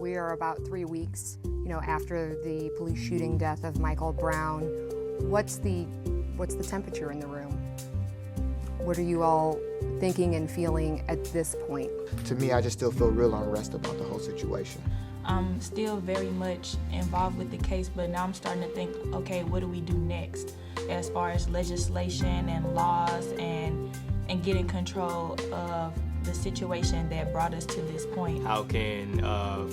We are about 3 weeks, after the police shooting death of Michael Brown. What's the temperature in the room? What are you all thinking and feeling at this point? To me, I just still feel real unrest about the whole situation. I'm still very much involved with the case, but now I'm starting to think, okay, what do we do next as far as legislation and laws and getting control of the situation that brought us to this point. How can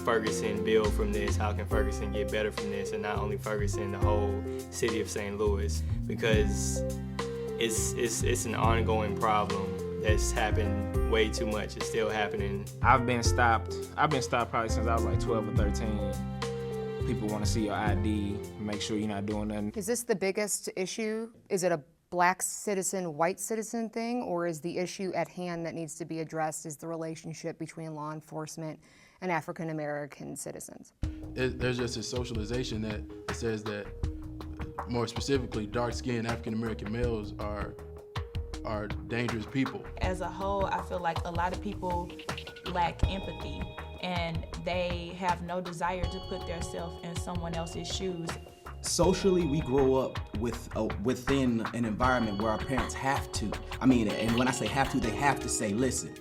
Ferguson build from this? How can Ferguson get better from this? And not only Ferguson, the whole city of St. Louis, because it's an ongoing problem that's happened way too much. It's still happening. I've been stopped probably since I was like 12 or 13. People want to see your ID, make sure you're not doing nothing. Is this the biggest issue? Is it a black citizen, white citizen thing, or is the issue at hand that needs to be addressed is the relationship between law enforcement and African American citizens? There's just a socialization that says that, more specifically, dark-skinned African American males are dangerous people. As a whole, I feel like a lot of people lack empathy and they have no desire to put themselves in someone else's shoes. Socially, we grow up within an environment where our parents have to. And when I say have to, they have to say, listen,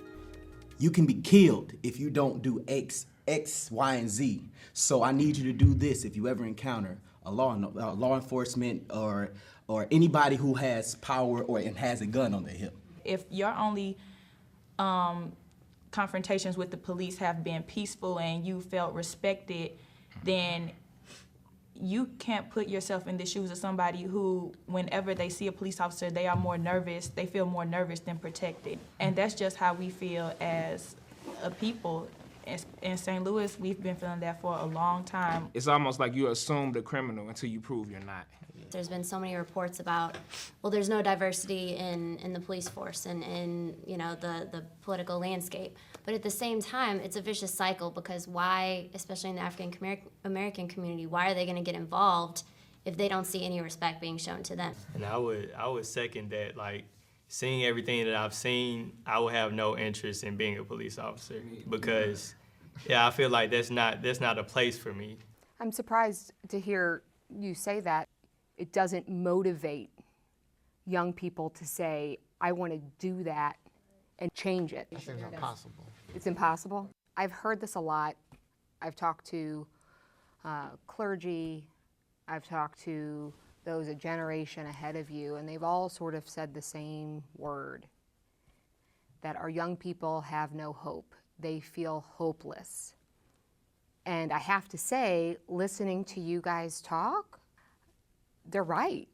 you can be killed if you don't do X, Y, and Z. So I need you to do this if you ever encounter a law enforcement or anybody who has power and has a gun on their hip. If your only confrontations with the police have been peaceful and you felt respected, then you can't put yourself in the shoes of somebody who, whenever they see a police officer, they are more nervous, they feel more nervous than protected. And that's just how we feel as a people. In St. Louis, we've been feeling that for a long time. It's almost like you assume the criminal until you prove you're not. There's been so many reports about, well, there's no diversity in the police force and in the political landscape. But at the same time, it's a vicious cycle because why, especially in the African American community, why are they going to get involved if they don't see any respect being shown to them? And I would second that. Like, seeing everything that I've seen, I would have no interest in being a police officer because, I feel like that's not a place for me. I'm surprised to hear you say that. It doesn't motivate young people to say, I want to do that and change it. I think it's impossible. It's impossible? I've heard this a lot. I've talked to clergy, I've talked to those a generation ahead of you, and they've all sort of said the same word, that our young people have no hope. They feel hopeless. And I have to say, listening to you guys talk, they're right.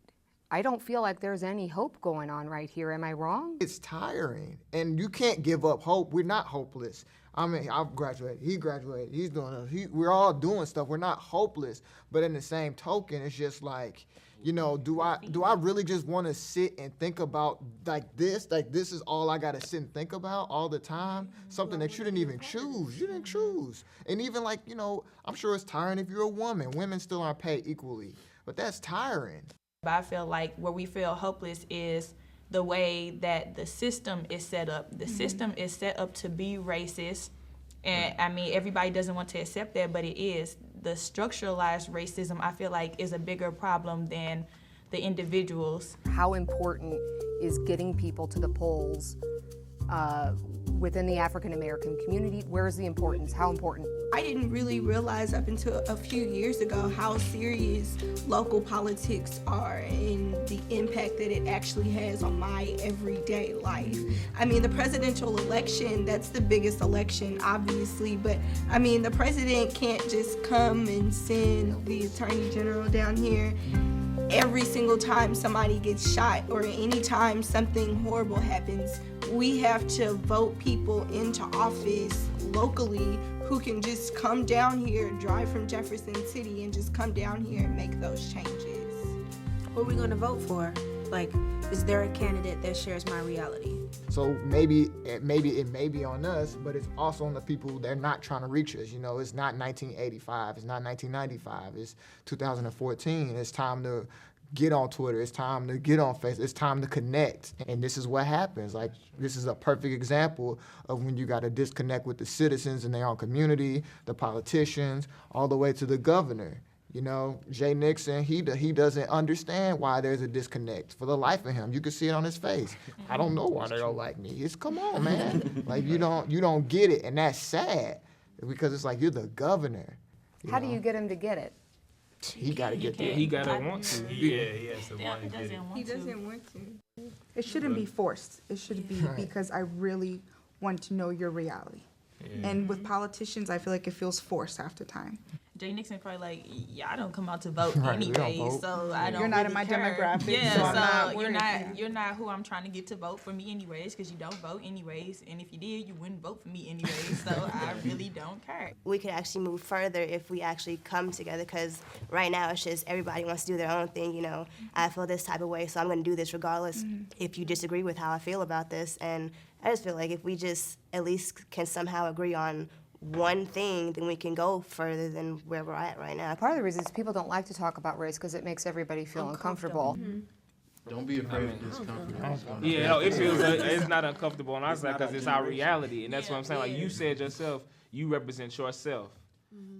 I don't feel like there's any hope going on right here. Am I wrong? It's tiring, and you can't give up hope. We're not hopeless. I've graduated, he graduated, he's doing it. We're all doing stuff. We're not hopeless, but in the same token, it's just like, do I really just want to sit and think about like this is all I got to sit and think about all the time? Something that you didn't even choose. You didn't choose. And even like, I'm sure it's tiring if you're a woman. Women still aren't paid equally, but that's tiring. I feel like where we feel hopeless is the way that the system is set up. The system is set up to be racist, and everybody doesn't want to accept that, but it is. The structuralized racism, I feel like, is a bigger problem than the individuals. How important is getting people to the polls within the African American community? Where is the importance? How important? I didn't really realize up until a few years ago how serious local politics are and the impact that it actually has on my everyday life. The presidential election, that's the biggest election, obviously, but the president can't just come and send the attorney general down here every single time somebody gets shot or any time something horrible happens. We have to vote people into office locally who can just come down here, drive from Jefferson City and just come down here and make those changes. What are we going to vote for? Like, is there a candidate that shares my reality? So maybe it may be on us, but it's also on the people that are not trying to reach us. It's not 1985, it's not 1995, it's 2014. It's time to get on Twitter. It's time to get on Facebook. It's time to connect. And this is what happens. Like, this is a perfect example of when you got to disconnect with the citizens in their own community, the politicians, all the way to the governor. You know, Jay Nixon, he doesn't understand why there's a disconnect for the life of him. You can see it on his face. I don't know why they don't like me. It's, come on, man. Like, you don't get it, and that's sad because it's like, you're the governor. How do you get him to get it? He got to get there. He gotta want to. Yeah, he has to want to get it. He doesn't want to. It shouldn't be forced. It should be because I really want to know your reality. And with politicians, I feel like it feels forced half the time. Jay Nixon probably like, yeah, I don't come out to vote Right, we don't anyway, vote. so I don't. You're not in really my care. demographic, Yeah, so I'm not you're worried, not yeah. you're not who I'm trying to get to vote for me anyways, because you don't vote anyways, and if you did, you wouldn't vote for me anyways. So I really don't care. We could actually move further if we actually come together, because right now it's just everybody wants to do their own thing. You know, I feel this type of way, so I'm going to do this regardless if you disagree with how I feel about this. And I just feel like if we just at least can somehow agree on one thing, then we can go further than where we're at right now. Part of the reason is people don't like to talk about race because it makes everybody feel uncomfortable. Don't be afraid of discomfort. Yeah, no, it feels it's not uncomfortable on our side because it's our reality, and that's what I'm saying. Like you said yourself, you represent yourself.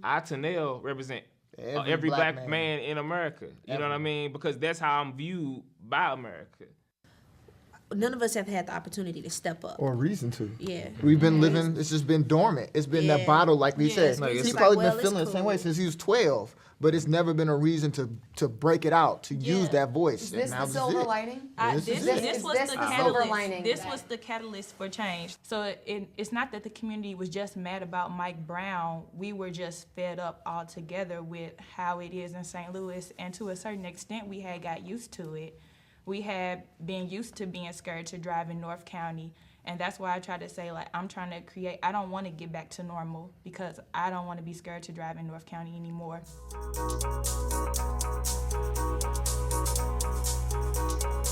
I, Tanel, represent every black man in America. You know what I mean? Because that's how I'm viewed by America. None of us have had the opportunity to step up. Or reason to. Yeah. We've been living, it's just been dormant. It's been that bottle, like we said. Like, He's it's probably like, been well, feeling it's the same way cool. since he was 12, but it's never been a reason to break it out, to use that voice. Is this And now the this silver is it. lining? This is This it. was Is the this the silver catalyst. lining? This was the catalyst for change. So it's not that the community was just mad about Mike Brown. We were just fed up altogether with how it is in St. Louis, and to a certain extent, we had got used to it. We had been used to being scared to drive in North County, and that's why I try to say, like, I'm trying to create, I don't want to get back to normal because I don't want to be scared to drive in North County anymore.